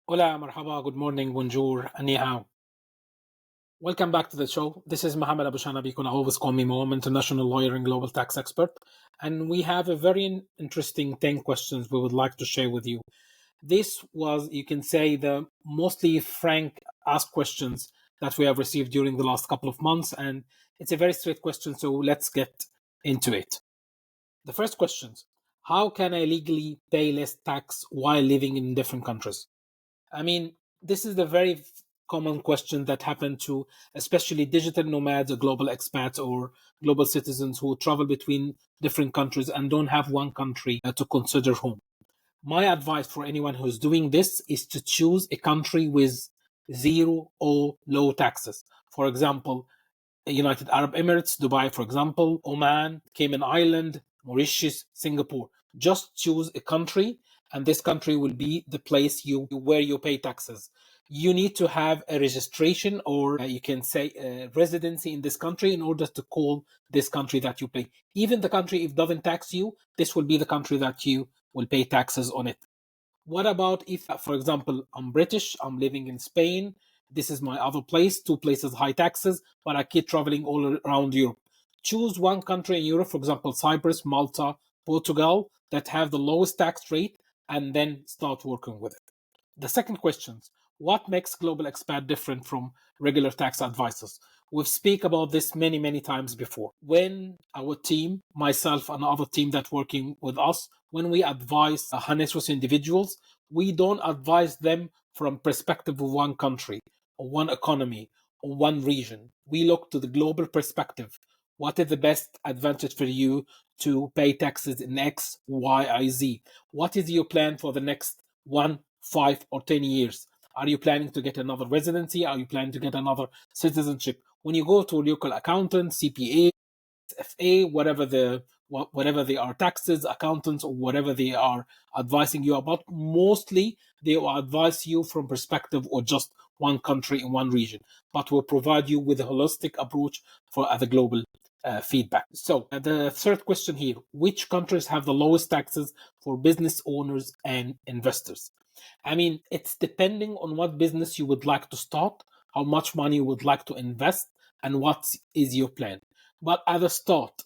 Hola, marhaba, good morning, bonjour, ni hao. Welcome back to the show. This is Mohammed Abu Shanabi. Kuna always call me Mo. I'm international lawyer and global tax expert. And we have a very interesting 10 questions we would like to share with you. This was, you can say, the mostly frank asked questions that we have received during the last couple of months. And it's a very straight question, so let's get into it. The first questions: how can I legally pay less tax while living in different countries? I mean, this is the very common question that happened to especially digital nomads or global expats or global citizens who travel between different countries and don't have one country to consider home. My advice for anyone who's doing this is to choose a country with zero or low taxes. For example, United Arab Emirates, Dubai, for example, Oman, Cayman Island, Mauritius, Singapore. Just choose a country, and this country will be the place where you pay taxes. You need to have a registration, or you can say a residency in this country in order to call this country that you pay. Even the country if doesn't tax you, this will be the country that you will pay taxes on it. What about if, for example, I'm British, I'm living in Spain, this is my other place, two places high taxes, but I keep traveling all around Europe. Choose one country in Europe, for example, Cyprus, Malta, Portugal, that have the lowest tax rate, and then start working with it. The second question: what makes global expat different from regular tax advisors? We've speak about this many times before. When our team, myself and other team that working with us, when we advise high net worth individuals, we don't advise them from perspective of one country or one economy or one region. We look to the global perspective. What is the best advantage for you to pay taxes in X, Y, I, Z? What is your plan for the next 1, 5, or 10 years? Are you planning to get another residency? Are you planning to get another citizenship? When you go to a local accountant, CPA, FA, whatever they are, taxes, accountants, or whatever they are advising you about, mostly they will advise you from perspective or just one country in one region, but will provide you with a holistic approach for the global feedback. So the third question here: which countries have the lowest taxes for business owners and investors? I mean, it's depending on what business you would like to start, how much money you would like to invest, and what is your plan. But at the start,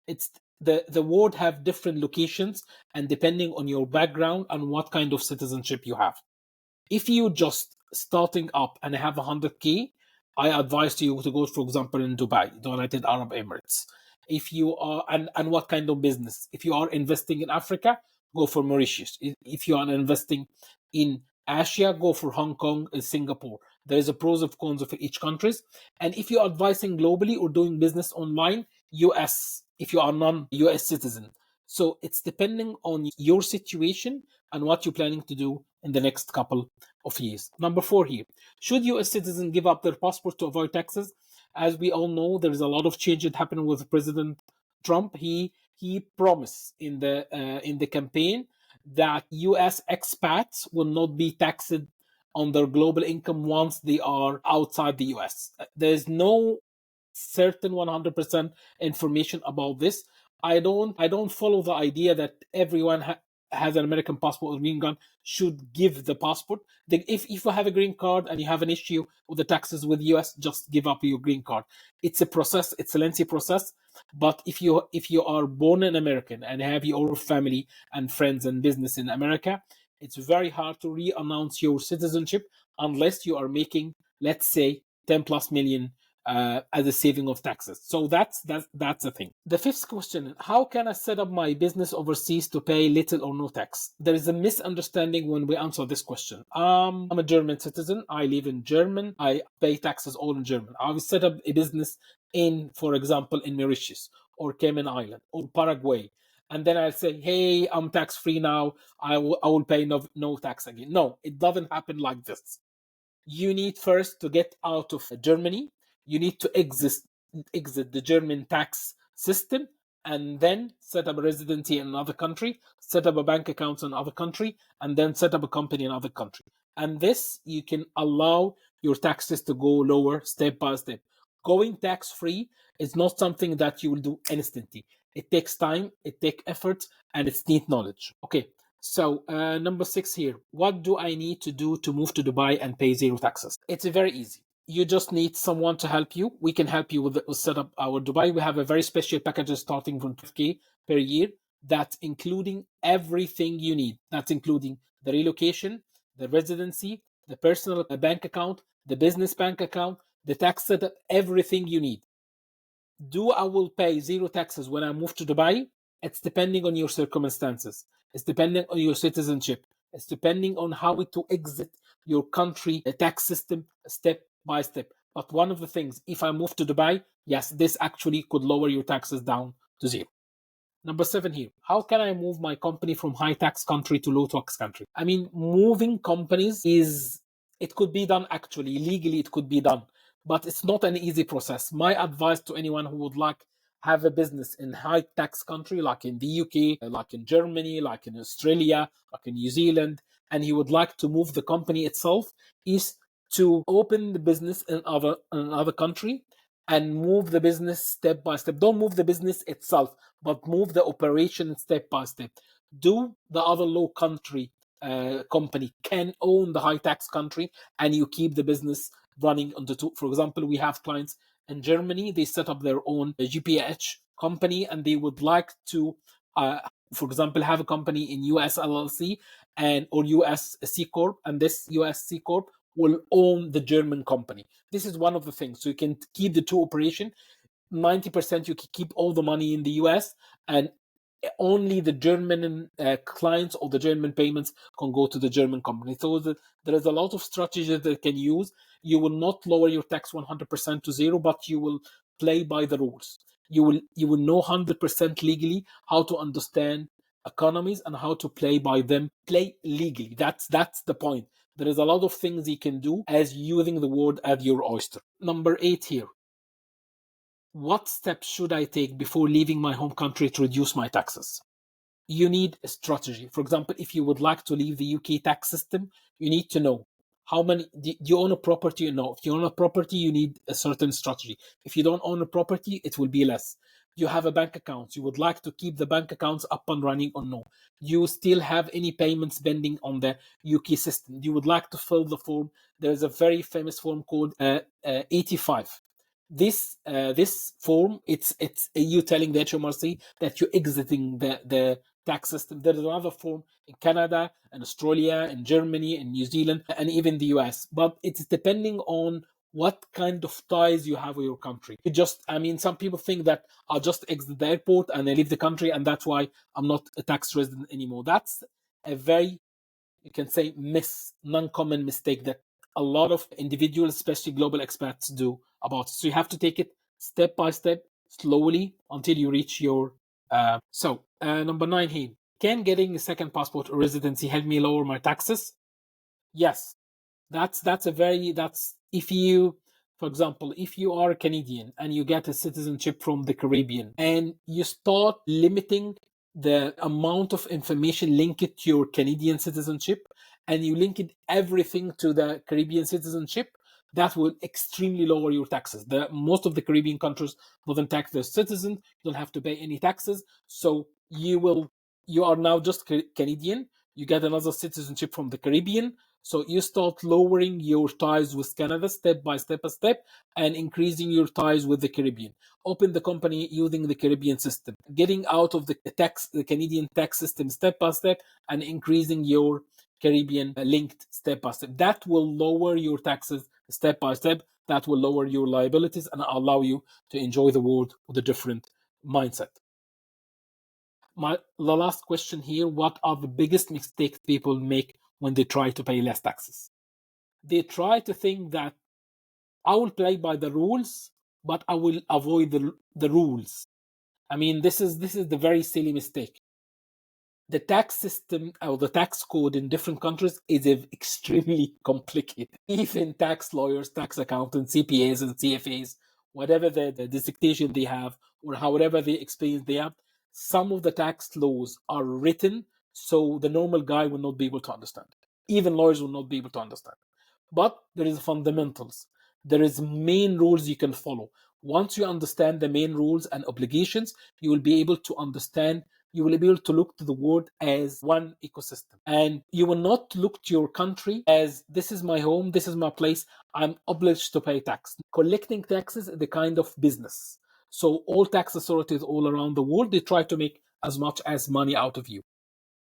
it's the world have different locations, and depending on your background and what kind of citizenship you have. If you just starting up and have 100K, I advise you to go, for example, in Dubai, the United Arab Emirates. If you are, and what kind of business? If you are investing in Africa, go for Mauritius. If you are investing in Asia, go for Hong Kong and Singapore. There is a pros and cons of each countries. And if you're advising globally or doing business online, US, if you are non-US citizen. So it's depending on your situation and what you're planning to do in the next couple of years. Number four here: should US citizens give up their passport to avoid taxes? As we all know, there is a lot of change that happened with President Trump. He promised in the campaign that US expats will not be taxed on their global income once they are outside the US. There's no certain 100% information about this. I don't follow the idea that everyone has an American passport or green card should give the passport. If you have a green card and you have an issue with the taxes with US, just give up your green card. It's a process. It's a lengthy process. But if you are born an American and have your family and friends and business in America, it's very hard to re-announce your citizenship unless you are making, let's say, 10 plus million as a saving of taxes. So that's the thing. The fifth question: how can I set up my business overseas to pay little or no tax? There is a misunderstanding when we answer this question. I'm a German citizen. I live in Germany. I pay taxes all in German. I will set up a business in, for example, in Mauritius or Cayman Island or Paraguay. And then I'll say, hey, I'm tax free now. I will pay no tax again. No, it doesn't happen like this. You need first to get out of Germany. You need to exit the German tax system, and then set up a residency in another country, set up a bank account in another country, and then set up a company in another country. And this, you can allow your taxes to go lower step by step. Going tax free is not something that you will do instantly. It takes time, it takes effort, and it's need knowledge. Okay. So, number 6 here. What do I need to do to move to Dubai and pay zero taxes? It's very easy. You just need someone to help you. We can help you with set up our Dubai. We have a very special package starting from 12K per year. That's including everything you need. That's including the relocation, the residency, the personal bank account, the business bank account, the tax setup, everything you need. Do I will pay zero taxes when I move to Dubai? It's depending on your circumstances. It's depending on your citizenship. It's depending on how to exit your country tax system step by step. But one of the things, if I move to Dubai, yes, this actually could lower your taxes down to zero. Number 7 here. How can I move my company from high tax country to low tax country? I mean, moving companies it could be done actually. Legally, it could be done, but it's not an easy process. My advice to anyone who would like have a business in high tax country, like in the UK, like in Germany, like in Australia, like in New Zealand, and he would like to move the company itself, is to open the business in another country and move the business step by step. Don't move the business itself, but move the operation step by step. Do the other low country company can own the high tax country, and you keep the business running on the two. For example, we have clients in Germany. They set up their own GPH company, and they would like to, for example, have a company in US LLC and or US C corp, and this US C corp will own the German company. This is one of the things. So you can keep the two operation. 90% you can keep all the money in the US, and only the German clients or the German payments can go to the German company. So there is a lot of strategies that they can use. You will not lower your tax 100% to zero, but you will play by the rules. You will know 100% legally how to understand economies and how to play by them. Play legally. That's the point. There is a lot of things you can do as using the word at your oyster. Number 8 here. What steps should I take before leaving my home country to reduce my taxes? You need a strategy. For example, if you would like to leave the UK tax system, you need to know how many. Do you own a property? No. If you own a property, you need a certain strategy. If you don't own a property, it will be less. You have a bank account. You would like to keep the bank accounts up and running or no? You still have any payments pending on the UK system? You would like to fill the form. There is a very famous form called 85. This form, it's you telling the HMRC that you're exiting the tax system. There's another form in Canada and Australia and Germany and New Zealand and even the US, but it's depending on what kind of ties you have with your country. Some people think that I'll just exit the airport and I leave the country, and that's why I'm not a tax resident anymore. That's a very, you can say, non-common mistake that a lot of individuals, especially global expats, do about it. So you have to take it step by step, slowly, until you reach your. Number 9 here. Can getting a second passport or residency help me lower my taxes? Yes, that's if you, for example, if you are a Canadian and you get a citizenship from the Caribbean and you start limiting the amount of information linked to your Canadian citizenship, and you link it everything to the Caribbean citizenship, that will extremely lower your taxes. Most of the Caribbean countries doesn't tax their citizens. You don't have to pay any taxes. So you are now just Canadian. You get another citizenship from the Caribbean. So you start lowering your ties with Canada step by step and increasing your ties with the Caribbean. Open the company using the Caribbean system, getting out of the Canadian tax system step by step, and increasing your Caribbean linked step by step. That will lower your taxes step by step. That will lower your liabilities and allow you to enjoy the world with a different mindset. The last question here: what are the biggest mistakes people make when they try to pay less taxes? They try to think that I will play by the rules, but I will avoid the rules. I mean, this is the very silly mistake. The tax system or the tax code in different countries is extremely complicated. Even tax lawyers, tax accountants, CPAs and CFAs, whatever the designation they have or however the experience they have, some of the tax laws are written so the normal guy will not be able to understand it. Even lawyers will not be able to understand it. But there is fundamentals. There is main rules you can follow. Once you understand the main rules and obligations, you will be able to understand you will be able to look to the world as one ecosystem. And you will not look to your country as this is my home, this is my place, I'm obliged to pay tax. Collecting taxes is the kind of business. So all tax authorities all around the world, they try to make as much as money out of you.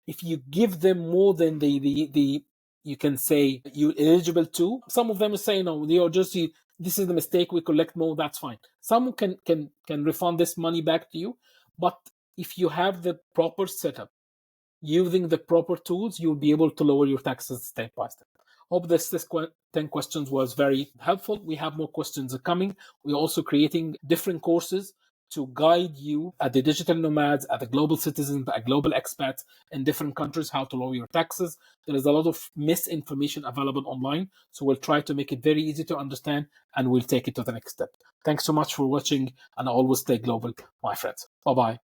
If you give them more than the you can say you're eligible to, some of them will say no, they are just this is the mistake, we collect more, that's fine. Some can refund this money back to you, but if you have the proper setup, using the proper tools, you'll be able to lower your taxes step by step. Hope this 10 questions was very helpful. We have more questions coming. We're also creating different courses to guide you at the digital nomads, at the global citizens, at global expats in different countries, how to lower your taxes. There is a lot of misinformation available online, so we'll try to make it very easy to understand, and we'll take it to the next step. Thanks so much for watching, and always stay global, my friends. Bye-bye.